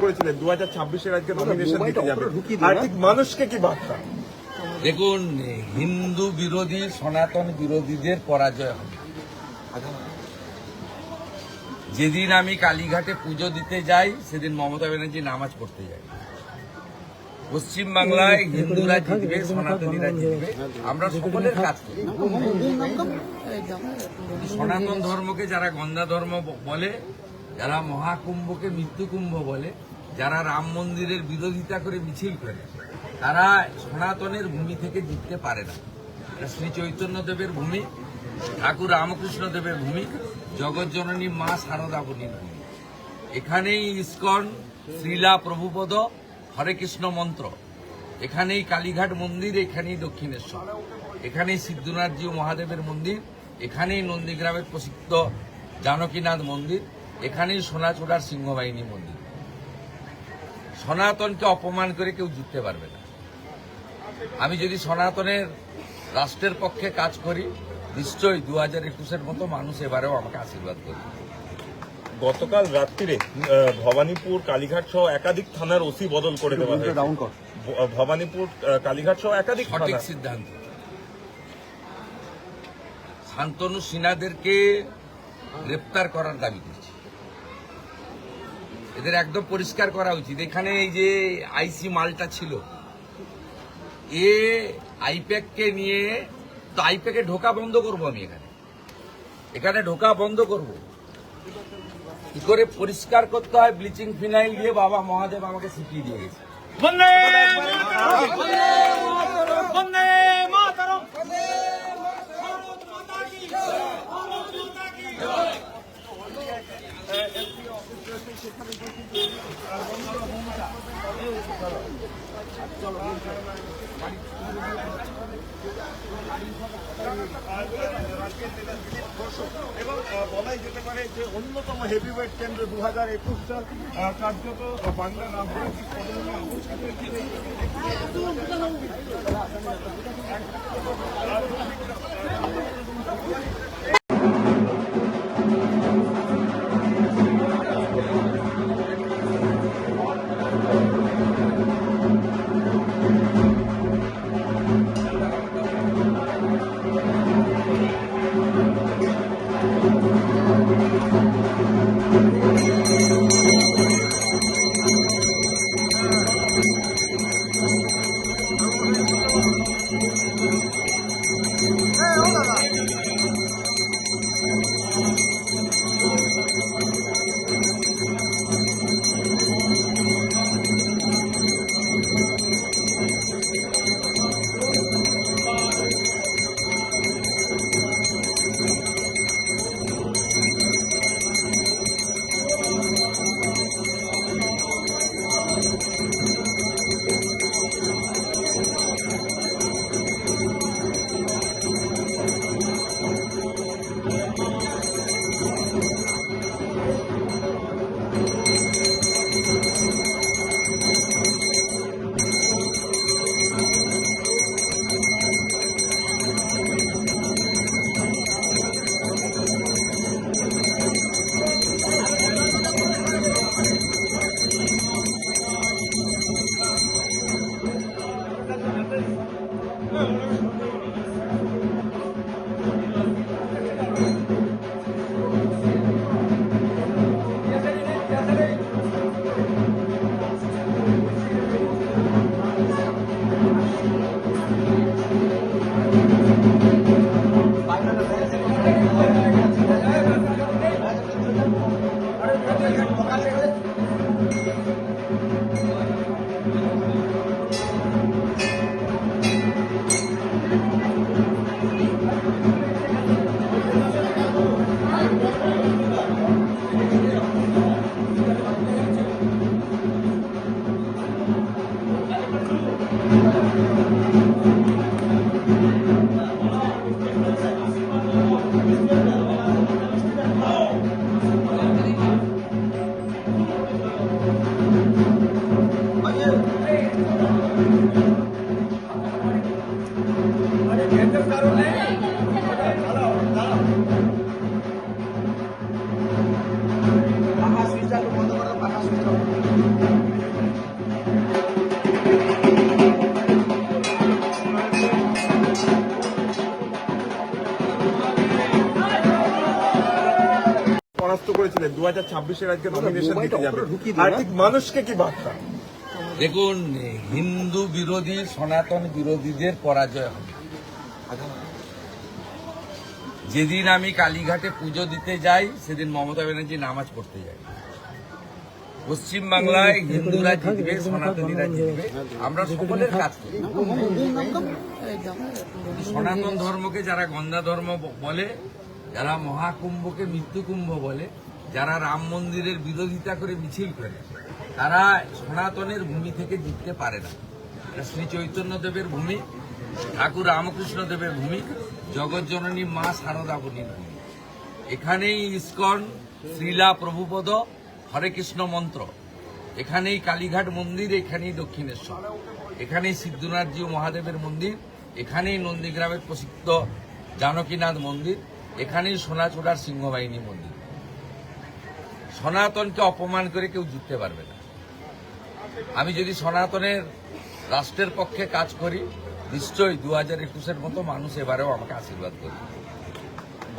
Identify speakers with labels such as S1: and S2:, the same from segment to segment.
S1: করেছিলেন 2026-এর আজকে নমিনেশন দিতে যাবে, আর ঠিক মানুষকে কি বার্তা?
S2: দেখুন, হিন্দু বিরোধী সনাতন বিরোধীদের পরাজয় হবে। যেদিন আমি কালীঘাটে পুজো দিতে যাই সেদিন মমতা ব্যানার্জি নামাজ পড়তে যায়। পশ্চিমবাংলায় হিন্দুরা জিতবে, সনাতনীরা জিতবে, আমরা সকলের কাজ করি। সনাতন ধর্মকে যারা গন্ধা ধর্ম বলে, যারা মহাকুম্ভকে মৃত্যুকুম্ভ বলে, যারা রাম মন্দিরের বিরোধিতা করে মিছিল করে, তারা সনাতনের ভূমি থেকে জিততে পারে না। শ্রী চৈতন্য দেবের ভূমি, ঠাকুর রামকৃষ্ণ দেবের ভূমি, জগৎজননী মা শারদা বলির ভূমি। এখানেই ইস্কন, শ্রীলা প্রভুপদ, হরে কৃষ্ণ মন্ত্র, এখানেই কালীঘাট মন্দির, এখানেই দক্ষিণেশ্বর, এখানেই সিদ্ধনাথজি মহাদেবের মন্দির, এখানেই নন্দীগ্রামের প্রসিদ্ধ জানকীনাথ মন্দির, এখানেই সোনাচূড়ার সিংহবাহিনী মন্দির। সনাতনকে অপমান করে কেউ জিততে পারবে না। আমি যদি সনাতনের রাষ্ট্রের পক্ষে কাজ করি, নিশ্চয়ই 2021-এর মতো মানুষ এবারেও আমাকে আশীর্বাদ করবে।
S1: গতকাল রাত্রিরে ভবানীপুর কালীঘাট সহ একাধিক থানার ওসি বদল করে দেওয়া হয়েছে। ভবানীপুর কালীঘাট সহ একাধিক
S2: সঠিক সিদ্ধান্ত। শান্তনু সিনহাদেরকে গ্রেপ্তার করার দাবি করছি। এদের একদম পরিষ্কার করা উচিত। এখানে এই যে আইসি মালটা ছিল, এ আইপ্যাককে নিয়ে, তো আইপ্যাকে ঢোকা বন্ধ করবো। আমি এখানে ঢোকা বন্ধ করব। কি করে পরিষ্কার করতে হয় ব্লিচিং ফিনাইল দিয়ে বাবা মহাদেব আমাকে শিখিয়ে দিয়ে গেছে।
S1: এবং বলাই যেতে পারে যে অন্যতম হেভিওয়েট কেন্দ্র 2021 সাল কার্যত বাংলা রাজনৈতিক পদমে অবস্থিত। পরাস্ত করেছিলেন 2026-এর আজকে নমিনেশন দিতে যাবে আর ঠিক মানুষকে কি বার্তা?
S2: দেখুন, হিন্দু বিরোধী সনাতন বিরোধীদের পরাজয় হবে। যেদিন আমি কালীঘাটে পুজো দিতে যাই সেদিন মমতা ব্যানার্জি নামাজ পড়তে যায়। পশ্চিমবাংলায় হিন্দুরা জিতবে, সনাতনীরা জিতবে, আমরা সকলের কাজ করি। সনাতন ধর্মকে যারা গন্ধা ধর্ম বলে, যারা মহাকুম্ভকে মৃত্যুকুম্ভ বলে, যারা রাম মন্দিরের বিরোধিতা করে মিছিল করে, তারা সনাতনের ভূমি থেকে জিততে পারে না। এটা শ্রী চৈতন্য দেবের ভূমি, ঠাকুর রামকৃষ্ণ দেবের ভূমি, জগৎজননী মা শারদা বলির ভূমি। এখানেই ইস্কন, শ্রীলা প্রভুপদ, হরে কৃষ্ণ মন্ত্র, এখানেই কালীঘাট মন্দির, এখানেই দক্ষিণেশ্বর, এখানেই সিদ্ধনাথজি মহাদেবের মন্দির, এখানেই নন্দীগ্রামের প্রসিদ্ধ জানকীনাথ মন্দির, এখানেই সোনাচূড়ার সিংহবাহিনী মন্দির। সনাতনকে অপমান করে কেউ জিততে পারবে না। আমি যদি সনাতনের রাষ্ট্রের পক্ষে কাজ করি, নিশ্চয়ই 2021-এর মতো মানুষ এবারেও আমাকে আশীর্বাদ করবে।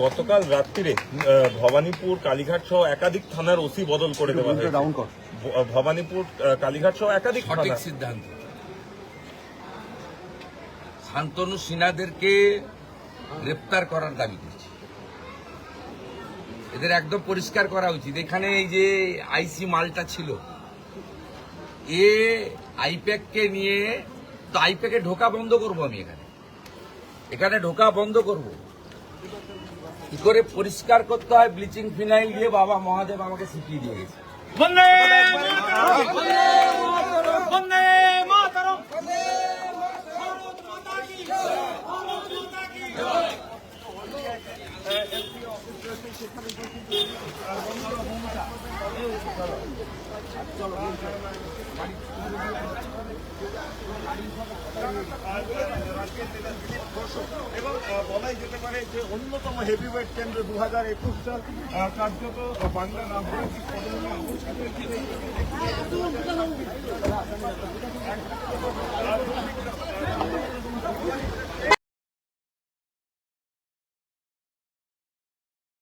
S1: গতকাল রাত্রিরে ভবানীপুর কালীঘাট সহ একাধিক থানার ওসি বদল করে দেওয়া হয়েছে। ভবানীপুর কালীঘাট সহ একাধিক
S2: সঠিক
S1: থানা।
S2: সিদ্ধান্ত। শান্তনু সিনহাদেরকে গ্রেপ্তার করার দাবি করছি। এদের একদম পরিষ্কার করা উচিত। এখানে এই যে আইসি মালটা ছিল, এ আইপ্যাককে নিয়ে, তো আইপ্যাকে ঢোকা বন্ধ করবো আমি, এখানে ঢোকা বন্ধ করব। কি করে পরিষ্কার করতে হয় ব্লিচিং ফিনাইল দিয়ে বাবা মহাদেব আমাকে শিখিয়ে দিয়ে গেছে।
S1: এবং বলাই যেতে পারে যে অন্যতম হেভিওয়েট কেন্দ্র 2021 সাল কার্যত বাংলা রাজনৈতিক পদে